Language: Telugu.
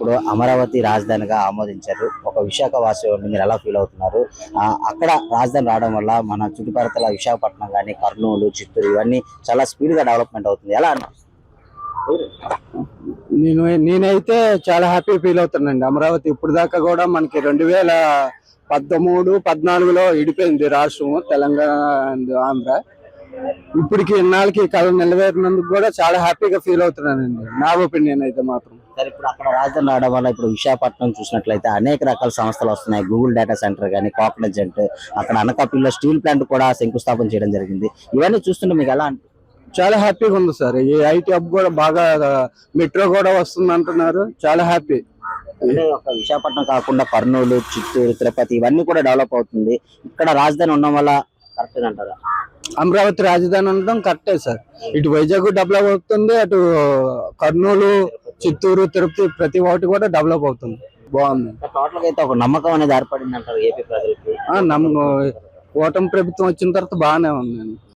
ఇప్పుడు అమరావతి రాజధానిగా ఆమోదించారు. ఒక విశాఖ వాసి ఉండి మీరు ఎలా ఫీల్ అవుతున్నారు? అక్కడ రాజధాని రావడం వల్ల మన చుట్టుపక్కల విశాఖపట్నం కానీ, కర్నూలు, చిత్తూరు ఇవన్నీ చాలా స్పీడ్ గా డెవలప్మెంట్ అవుతుంది. ఎలా అనిపిస్తుంది? నేనైతే చాలా హ్యాపీ ఫీల్ అవుతానండి. అమరావతి ఇప్పుడు దాకా కూడా మనకి 2013-14లో ఇడిపోయింది రాష్ట్రం, తెలంగాణ అండ్ ఆంధ్ర. ఇప్పటికి ఇన్నాళ్ళకి కళ నెరవేరినందుకు కూడా చాలా హ్యాపీగా ఫీల్ అవుతున్నానండి, నా ఒపీనియన్ అయితే మాత్రం. సరే, ఇప్పుడు అక్కడ రాజధాని రావడం వల్ల ఇప్పుడు విశాఖపట్నం చూసినట్లయితే అనేక రకాల సంస్థలు వస్తున్నాయి. గూగుల్ డేటా సెంటర్ కానీ, కాక్నజెంట్, అక్కడ అనకాపల్లిలో స్టీల్ ప్లాంట్ కూడా శంకుస్థాపన చేయడం జరిగింది. ఇవన్నీ చూస్తుంటే మీకు ఎలా అనిపిస్తుంది? చాలా హ్యాపీగా ఉంది సార్. ఈ ఐటీ హబ్ కూడా బాగా, మెట్రో కూడా వస్తుంది అంటున్నారు. చాలా హ్యాపీ. అంటే ఒక విశాఖపట్నం కాకుండా కర్నూలు, చిత్తూరు, తిరుపతి ఇవన్నీ కూడా డెవలప్ అవుతుంది. ఇక్కడ రాజధాని ఉండడం వల్ల కరెక్ట్ అంటారా? అమరావతి రాజధాని ఉండడం కరెక్టే సార్. ఇటు వైజాగ్ డెవలప్ అవుతుంది, అటు కర్నూలు, చిత్తూరు, తిరుపతి ప్రతి ఒక్కటి కూడా డెవలప్ అవుతుంది. బాగుంది. టోటల్ గా అయితే ఒక నమ్మకం అనేది ఏర్పడింది అంటారు ఏపీ ప్రజలకి. కూటమి ప్రభుత్వం వచ్చిన తర్వాత బాగానే ఉంది.